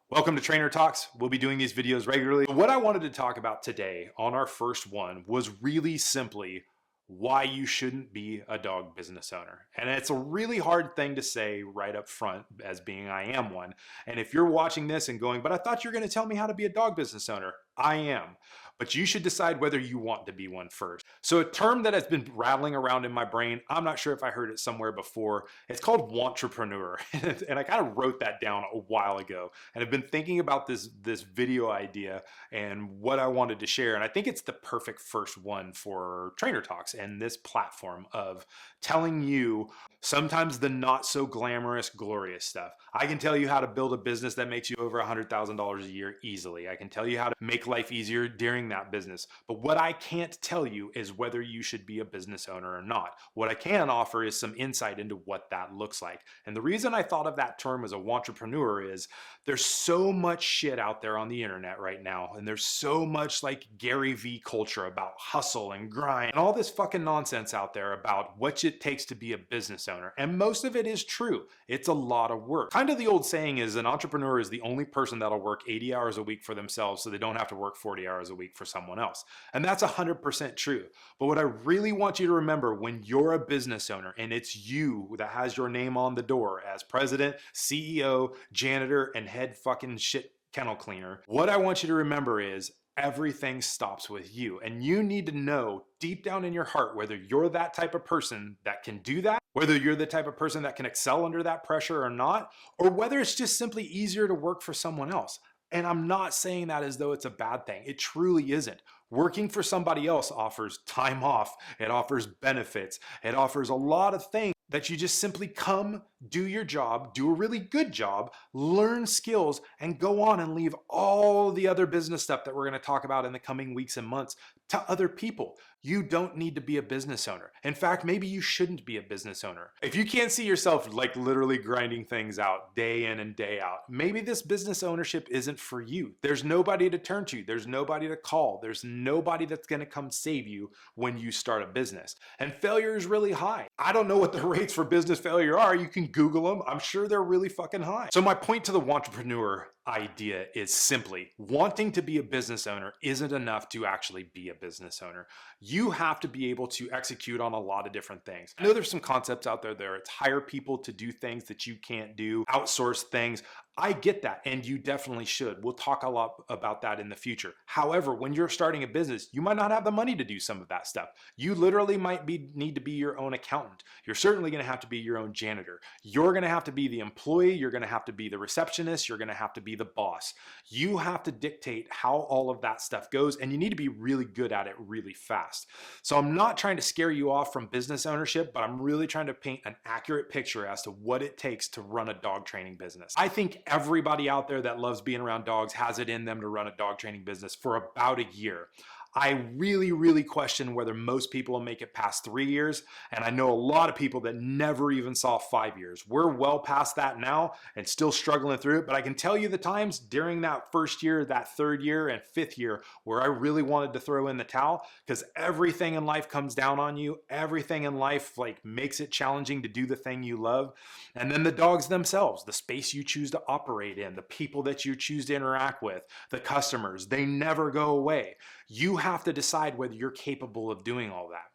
Welcome to Trainer Talks. We'll be doing these videos regularly. What I wanted to talk about today on our first one was really simply why you shouldn't be a dog business owner. And it's a really hard thing to say right up front as being I am one. And if you're watching this and going, but I thought you were going to tell me how to be a dog business owner, I am. But you should decide whether you want to be one first. So a term that has been rattling around in my brain, I'm not sure if I heard it somewhere before, it's called Wantrepreneur. And I kind of wrote that down a while ago and I've been thinking about this video idea and what I wanted to share. And I think it's the perfect first one for Trainer Talks and this platform of telling you sometimes the not so glamorous, glorious stuff. I can tell you how to build a business that makes you over $100,000 a year easily. I can tell you how to make life easier during that business. But what I can't tell you is whether you should be a business owner or not. What I can offer is some insight into what that looks like. And the reason I thought of that term as a wantrepreneur is there's so much shit out there on the internet right now. And there's so much like Gary V culture about hustle and grind and all this fucking nonsense out there about what it takes to be a business owner. And most of it is true. It's a lot of work. Kind of the old saying is an entrepreneur is the only person that'll work 80 hours a week for themselves so they don't have to work 40 hours a week for someone else. And that's 100% true. But what I really want you to remember when you're a business owner and it's you that has your name on the door as president, CEO, janitor, and head fucking shit kennel cleaner, what I want you to remember is everything stops with you. And you need to know deep down in your heart whether you're that type of person that can do that, whether you're the type of person that can excel under that pressure or not, or whether it's just simply easier to work for someone else. And I'm not saying that as though it's a bad thing. It truly isn't. Working for somebody else offers time off. It offers benefits. It offers a lot of things that you just simply come, do your job, do a really good job, learn skills, and go on and leave all the other business stuff that we're going to talk about in the coming weeks and months to other people. You don't need to be a business owner. In fact, maybe you shouldn't be a business owner. If you can't see yourself like literally grinding things out day in and day out, maybe this business ownership isn't for you. There's nobody to turn to. There's nobody to call. There's nobody that's going to come save you when you start a business. And failure is really high. I don't know what the rates for business failure are. You can Google them. I'm sure they're really fucking high. So my point to the wantrepreneur idea is simply wanting to be a business owner isn't enough to actually be a business owner. You have to be able to execute on a lot of different things. I know there's some concepts out there. It's hire people to do things that you can't do, outsource things. I get that, and you definitely should. We'll talk a lot about that in the future. However, when you're starting a business, you might not have the money to do some of that stuff. You literally might need to be your own accountant. You're certainly going to have to be your own janitor. You're going to have to be the employee. You're going to have to be the receptionist. You're going to have to be the boss. You have to dictate how all of that stuff goes, and you need to be really good at it really fast. So I'm not trying to scare you off from business ownership, but I'm really trying to paint an accurate picture as to what it takes to run a dog training business. I think everybody out there that loves being around dogs has it in them to run a dog training business for about a year. I really question whether most people will make it past 3 years. And I know a lot of people that never even saw 5 years. We're well past that now and still struggling through it. But I can tell you the times during that first year, that third year and fifth year where I really wanted to throw in the towel because everything in life comes down on you. Everything in life like makes it challenging to do the thing you love. And then the dogs themselves, the space you choose to operate in, the people that you choose to interact with, the customers, they never go away. You have to decide whether you're capable of doing all that.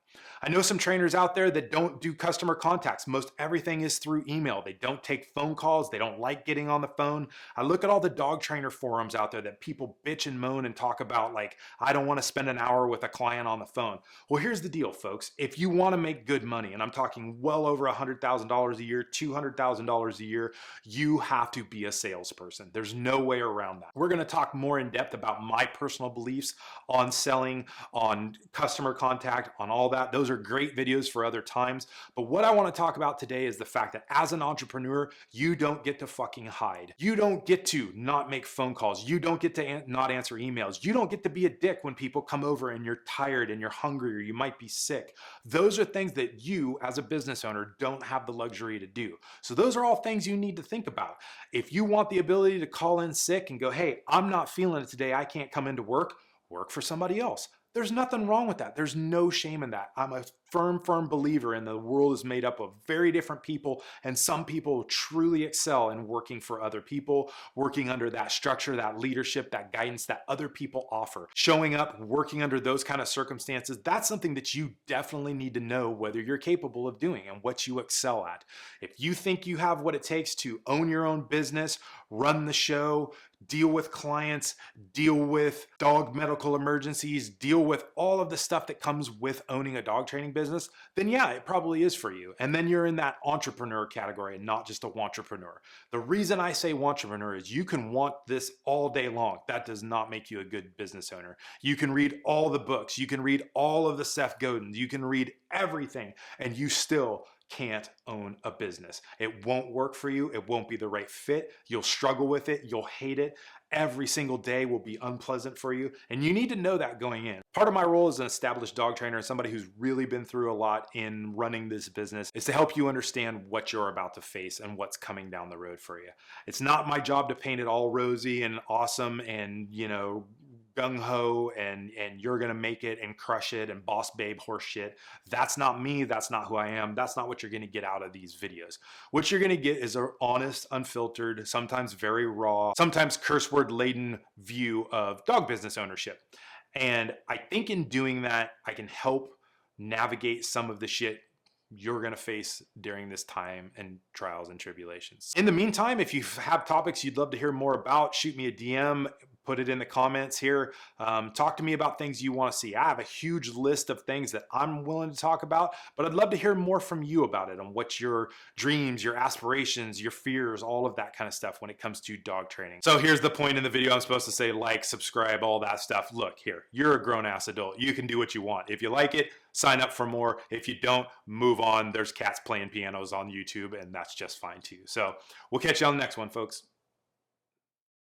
I know some trainers out there that don't do customer contacts. Most everything is through email. They don't take phone calls. They don't like getting on the phone. I look at all the dog trainer forums out there that people bitch and moan and talk about like, I don't want to spend an hour with a client on the phone. Well, here's the deal, folks. If you want to make good money, and I'm talking well over $100,000 a year, $200,000 a year, you have to be a salesperson. There's no way around that. We're going to talk more in depth about my personal beliefs on selling, on customer contact, on all that. Those are great videos for other times. But what I want to talk about today is the fact that as an entrepreneur, you don't get to fucking hide. You don't get to not make phone calls. You don't get to not answer emails. You don't get to be a dick when people come over and you're tired and you're hungry or you might be sick. Those are things that you as a business owner don't have the luxury to do. So those are all things you need to think about. If you want the ability to call in sick and go, hey, I'm not feeling it today, I can't come into work, work for somebody else. There's nothing wrong with that. There's no shame in that. I'm a firm believer in the world is made up of very different people, and some people truly excel in working for other people, working under that structure, that leadership, that guidance that other people offer. Showing up, working under those kind of circumstances, that's something that you definitely need to know whether you're capable of doing and what you excel at. If you think you have what it takes to own your own business, run the show, deal with clients, deal with dog medical emergencies, deal with all of the stuff that comes with owning a dog training business, then yeah, it probably is for you. And then you're in that entrepreneur category and not just a wantrepreneur. The reason I say wantrepreneur is you can want this all day long. That does not make you a good business owner. You can read all the books, you can read all of the Seth Godins, you can read everything, and you still can't own a business. It won't work for you. It won't be the right fit. You'll struggle with it. You'll hate it. Every single day will be unpleasant for you. And you need to know that going in. Part of my role as an established dog trainer and somebody who's really been through a lot in running this business is to help you understand what you're about to face and what's coming down the road for you. It's not my job to paint it all rosy and awesome and, gung-ho and you're gonna make it and crush it and boss babe horse shit. That's not me. That's not who I am. That's not what you're gonna get out of these videos. What you're gonna get is an honest, unfiltered, sometimes very raw, sometimes curse word laden view of dog business ownership. And I think in doing that, I can help navigate some of the shit you're going to face during this time and trials and tribulations. In the meantime, if you have topics you'd love to hear more about, shoot me a DM, put it in the comments here. Talk to me about things you want to see. I have a huge list of things that I'm willing to talk about, but I'd love to hear more from you about it and what your dreams, your aspirations, your fears, all of that kind of stuff when it comes to dog training. So here's the point in the video. I'm supposed to say like, subscribe, all that stuff. Look here, you're a grown ass adult. You can do what you want. If you like it, sign up for more. If you don't, move on. There's cats playing pianos on YouTube and that's just fine too. So we'll catch you on the next one, folks.